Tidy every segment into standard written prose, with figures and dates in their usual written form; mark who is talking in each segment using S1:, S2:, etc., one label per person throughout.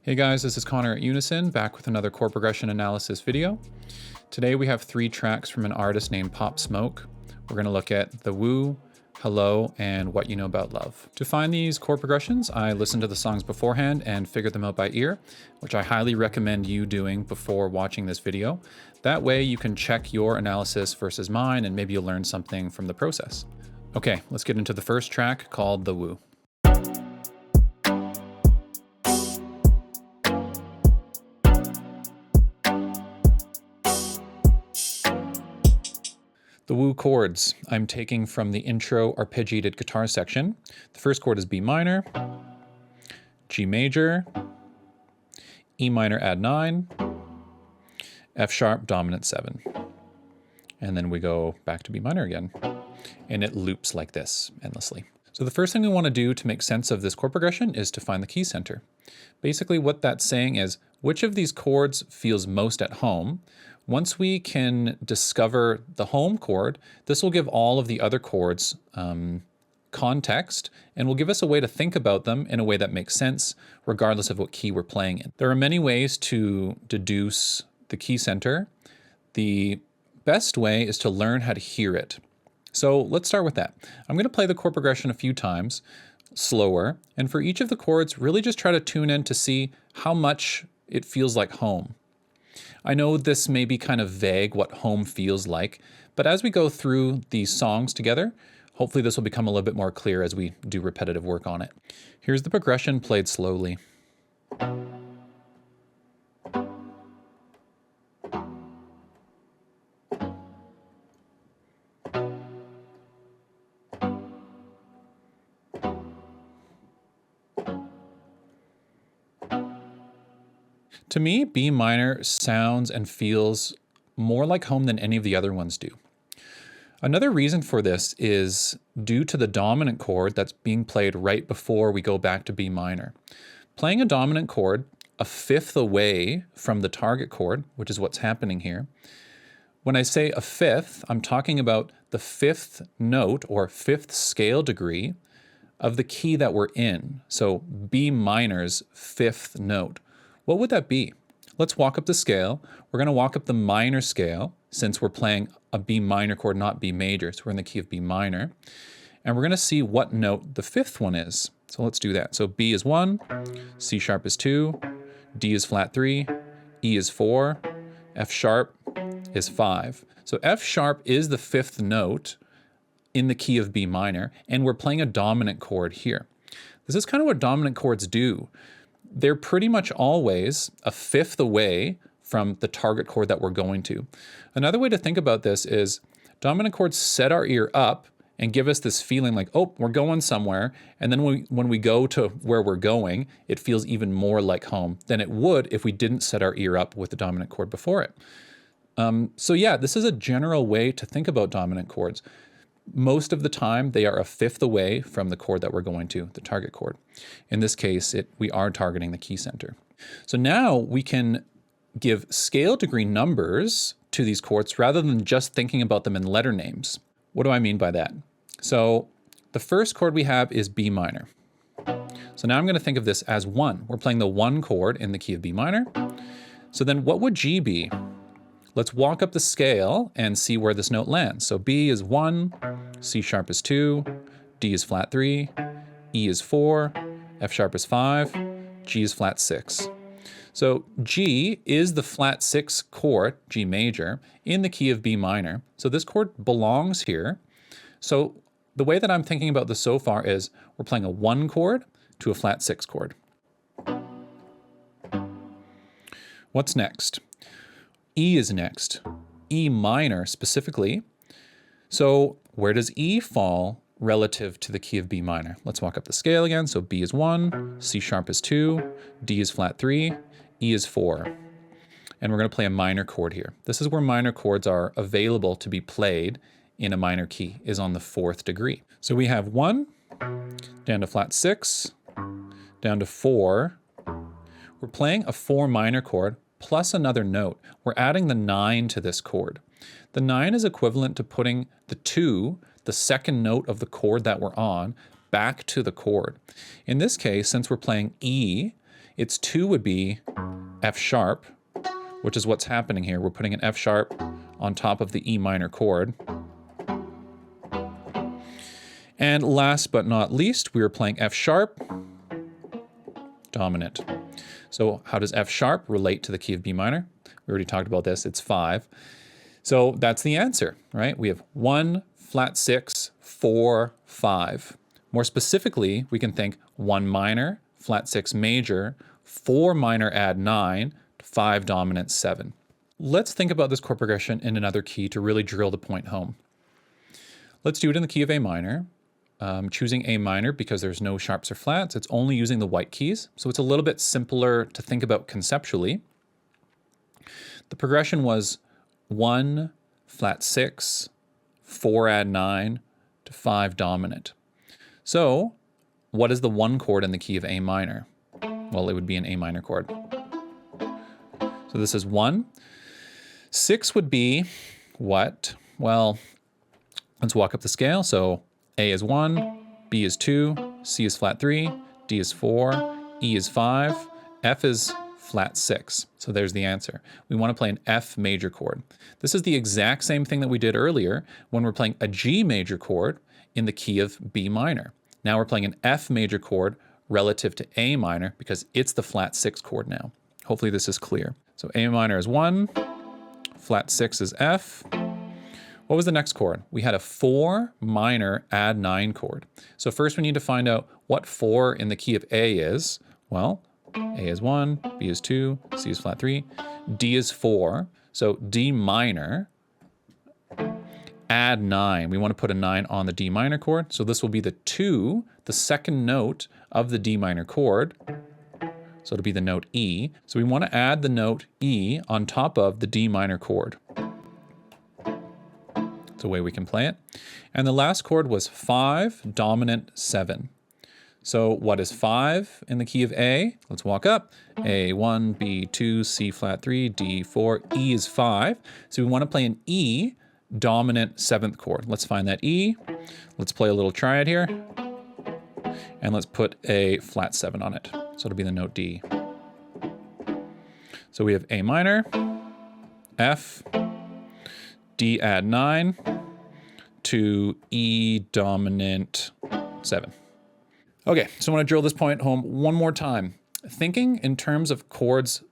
S1: Hey guys, this is Connor at Unison, back with another chord progression analysis video. Today we have 3 tracks from an artist named Pop Smoke. We're going to look at The Woo, Hello, and What You Know About Love. To find these chord progressions, I listened to the songs beforehand and figured them out by ear, which I highly recommend you doing before watching this video. That way you can check your analysis versus mine and maybe you'll learn something from the process. Okay, let's get into the first track called The Woo. The Woo chords I'm taking from the intro arpeggiated guitar section. The first chord is B minor, G major, E minor add 9, F sharp dominant 7. And then we go back to B minor again. And it loops like this endlessly. So the first thing we want to do to make sense of this chord progression is to find the key center. Basically what that's saying is which of these chords feels most at home. Once we can discover the home chord, this will give all of the other chords context and will give us a way to think about them in a way that makes sense regardless of what key we're playing in. There are many ways to deduce the key center. The best way is to learn how to hear it. So let's start with that. I'm going to play the chord progression a few times slower, and for each of the chords really just try to tune in to see how much it feels like home. I know this may be kind of vague what home feels like, but as we go through these songs together, hopefully this will become a little bit more clear as we do repetitive work on it. Here's the progression played slowly. To me, B minor sounds and feels more like home than any of the other ones do. Another reason for this is due to the dominant chord that's being played right before we go back to B minor. Playing a dominant chord a fifth away from the target chord, which is what's happening here. When I say a fifth, I'm talking about the fifth note or fifth scale degree of the key that we're in. So B minor's fifth note. What would that be? Let's walk up the scale. We're going to walk up the minor scale since we're playing a B minor chord, not B major. So we're in the key of B minor. And we're going to see what note the fifth one is. So let's do that. So B is 1, C sharp is 2, D is flat 3, E is 4, F sharp is 5. So F sharp is the fifth note in the key of B minor, and we're playing a dominant chord here. This is kind of what dominant chords do. They're pretty much always a fifth away from the target chord that we're going to. Another way to think about this is dominant chords set our ear up and give us this feeling like, oh, we're going somewhere. And then when we go to where we're going, it feels even more like home than it would if we didn't set our ear up with the dominant chord before it. So yeah, this is a general way to think about dominant chords. Most of the time, they are a fifth away from the chord that we're going to, the target chord. In this case, we are targeting the key center. So now we can give scale degree numbers to these chords rather than just thinking about them in letter names. What do I mean by that? So the first chord we have is B minor. So now I'm going to think of this as 1. We're playing the 1 chord in the key of B minor. So then what would G be? Let's walk up the scale and see where this note lands. So B is 1, C sharp is 2, D is flat 3, E is 4, F sharp is 5, G is flat 6. So G is the flat 6 chord, G major, in the key of B minor. So this chord belongs here. So the way that I'm thinking about this so far is we're playing a 1 chord to a flat 6 chord. What's next? E is next, E minor specifically. So where does E fall relative to the key of B minor? Let's walk up the scale again. So B is 1, C sharp is 2, D is flat 3, E is 4. And we're going to play a minor chord here. This is where minor chords are available to be played in a minor key, is on the 4th degree. So we have 1, down to flat 6, down to 4. We're playing a 4 minor chord plus another note. We're adding the 9 to this chord. The 9 is equivalent to putting the 2, the second note of the chord that we're on, back to the chord. In this case, since we're playing E, its 2 would be F sharp, which is what's happening here. We're putting an F sharp on top of the E minor chord. And last but not least, we were playing F sharp, dominant. So how does F sharp relate to the key of B minor? We already talked about this, it's 5. So that's the answer, right? We have 1, flat 6, 4, 5. More specifically, we can think 1 minor, flat 6 major, 4 minor add 9, 5 dominant 7. Let's think about this chord progression in another key to really drill the point home. Let's do it in the key of A minor. Choosing A minor because there's no sharps or flats. It's only using the white keys. So it's a little bit simpler to think about conceptually. The progression was 1, flat 6, 4 add 9 to 5 dominant. So what is the 1 chord in the key of A minor? Well, it would be an A minor chord. So this is 1. 6 would be what? Well, let's walk up the scale. So A is 1, B is 2, C is flat 3, D is 4, E is 5, F is flat 6. So there's the answer. We want to play an F major chord. This is the exact same thing that we did earlier when we're playing a G major chord in the key of B minor. Now we're playing an F major chord relative to A minor because it's the flat 6 chord now. Hopefully this is clear. So A minor is 1, flat 6 is F. What was the next chord? We had a 4 minor add 9 chord. So first we need to find out what 4 in the key of A is. Well, A is 1, B is 2, C is flat 3, D is 4. So D minor, add 9. We want to put a 9 on the D minor chord. So this will be the 2, the second note of the D minor chord. So it'll be the note E. So we want to add the note E on top of the D minor chord. It's a way we can play it. And the last chord was 5, dominant 7. So what is 5 in the key of A? Let's walk up. A1, B2, C flat 3, D4, E is 5. So we want to play an E dominant 7th chord. Let's find that E. Let's play a little triad here. And let's put a flat 7 on it. So it'll be the note D. So we have A minor, F, D add 9 to E dominant 7. Okay, so I want to drill this point home one more time. Thinking in terms of chords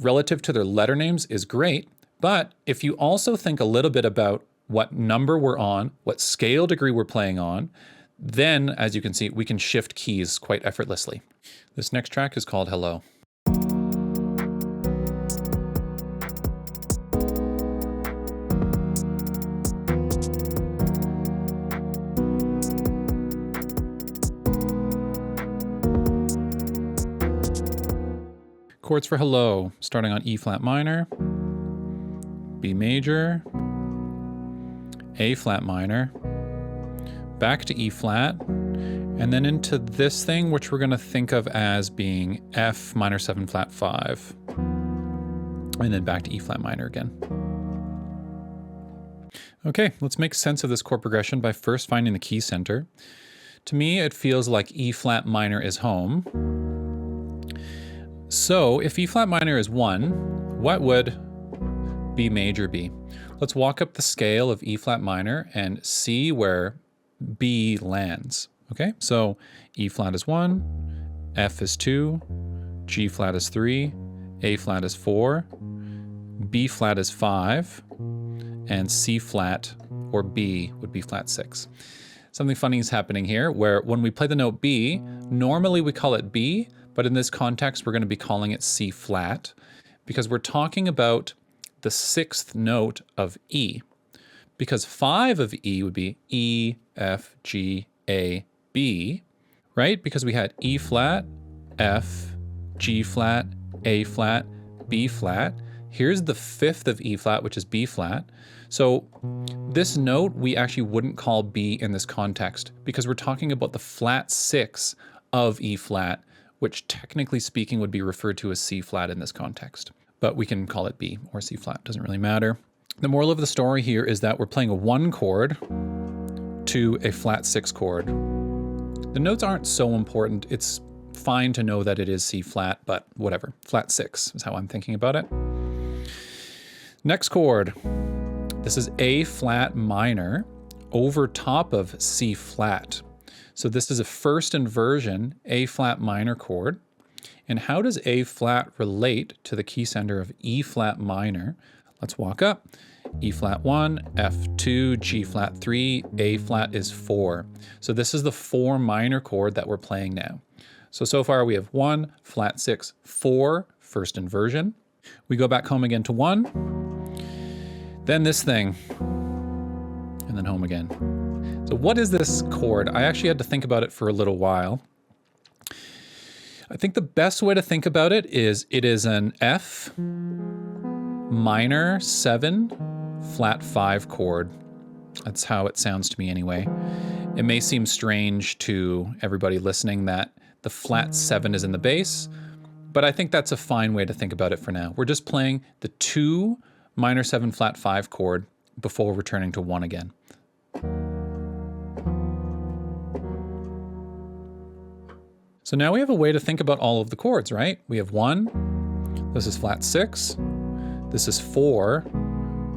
S1: relative to their letter names is great, but if you also think a little bit about what number we're on, what scale degree we're playing on, then, as you can see, we can shift keys quite effortlessly. This next track is called Hello. Chords for Hello, starting on E flat minor, B major, A flat minor, back to E flat, and then into this thing, which we're going to think of as being F minor 7 flat 5, and then back to E flat minor again. Okay, let's make sense of this chord progression by first finding the key center. To me, it feels like E flat minor is home. So if E flat minor is 1, what would B major be? Let's walk up the scale of E flat minor and see where B lands. Okay, so E flat is 1, F is 2, G flat is 3, A flat is 4, B flat is 5, and C flat or B would be flat 6. Something funny is happening here where when we play the note B, normally we call it B, but in this context, we're going to be calling it C flat because we're talking about the 6th note of E. Because 5 of E would be E, F, G, A, B, right? Because we had E flat, F, G flat, A flat, B flat. Here's the 5th of E flat, which is B flat. So this note we actually wouldn't call B in this context because we're talking about the flat 6 of E flat, which technically speaking would be referred to as C flat in this context. But we can call it B or C flat, doesn't really matter. The moral of the story here is that we're playing a 1 chord to a flat 6 chord. The notes aren't so important. It's fine to know that it is C flat, but whatever. Flat 6 is how I'm thinking about it. Next chord. This is A flat minor over top of C flat. So this is a first inversion A flat minor chord. And how does A flat relate to the key center of E flat minor? Let's walk up. E flat 1, F2, G flat 3, A flat is 4. So this is the 4 minor chord that we're playing now. So far we have 1, flat 6, 4, first inversion. We go back home again to 1, then this thing, and then home again. So what is this chord? I actually had to think about it for a little while. I think the best way to think about it is an F minor 7 flat 5 chord. That's how it sounds to me anyway. It may seem strange to everybody listening that the flat 7 is in the bass, but I think that's a fine way to think about it for now. We're just playing the 2 minor 7 flat 5 chord before returning to 1 again. So now we have a way to think about all of the chords, right? We have 1, this is flat 6, this is 4,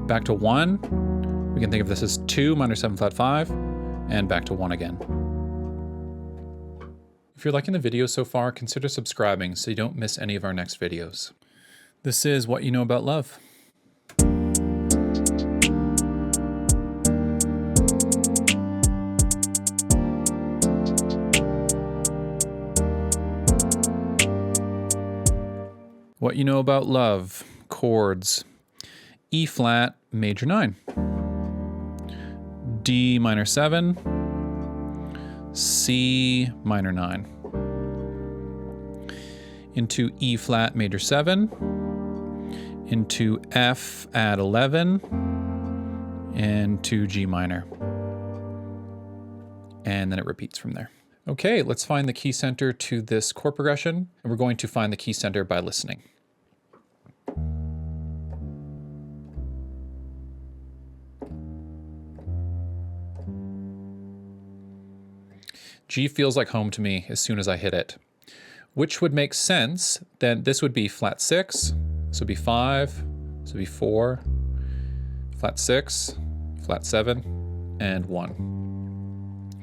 S1: back to 1. We can think of this as 2 minor 7 flat 5, and back to 1 again. If you're liking the video so far, consider subscribing so you don't miss any of our next videos. This is What You Know About Love. What You Know About Love, chords, E flat major 9, D minor 7, C minor 9, into E flat major 7, into F add 11, and to G minor. And then it repeats from there. Okay, let's find the key center to this chord progression, and we're going to find the key center by listening. G feels like home to me as soon as I hit it, which would make sense. Then this would be flat 6, this would be 5, this would be 4, flat 6, flat 7, and 1.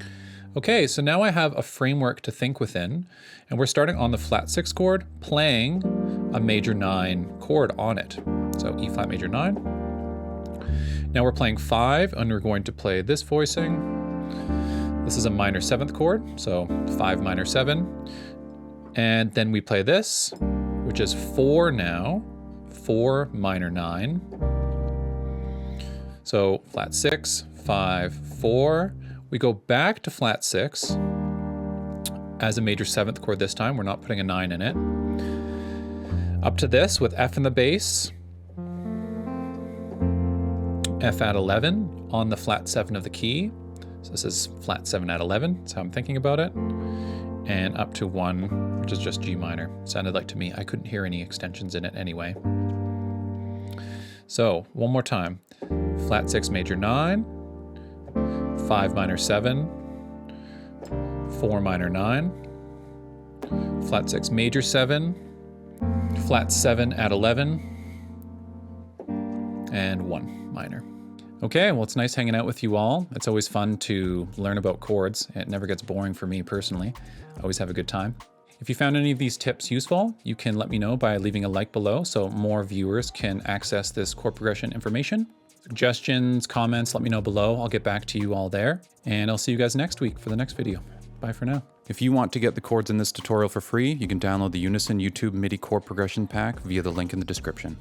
S1: Okay, so now I have a framework to think within, and we're starting on the flat 6 chord, playing a major 9 chord on it. So E flat major 9. Now we're playing 5, and we're going to play this voicing. This is a minor 7th chord, so 5 minor 7. And then we play this, which is 4 now, 4 minor 9. So flat 6, 5, 4. We go back to flat 6 as a major 7th chord this time. We're not putting a 9 in it. Up to this with F in the bass. F add 11 on the flat 7 of the key. So this is flat 7 add 11, that's how I'm thinking about it. And up to 1, which is just G minor. Sounded like to me, I couldn't hear any extensions in it anyway. So, one more time. Flat 6 major 9, 5 minor 7, 4 minor 9, flat 6 major 7, flat 7 add 11, and 1 minor. Okay, well, it's nice hanging out with you all. It's always fun to learn about chords. It never gets boring for me personally. I always have a good time. If you found any of these tips useful, you can let me know by leaving a like below so more viewers can access this chord progression information. Suggestions, comments, let me know below. I'll get back to you all there. And I'll see you guys next week for the next video. Bye for now. If you want to get the chords in this tutorial for free, you can download the Unison YouTube MIDI chord progression pack via the link in the description.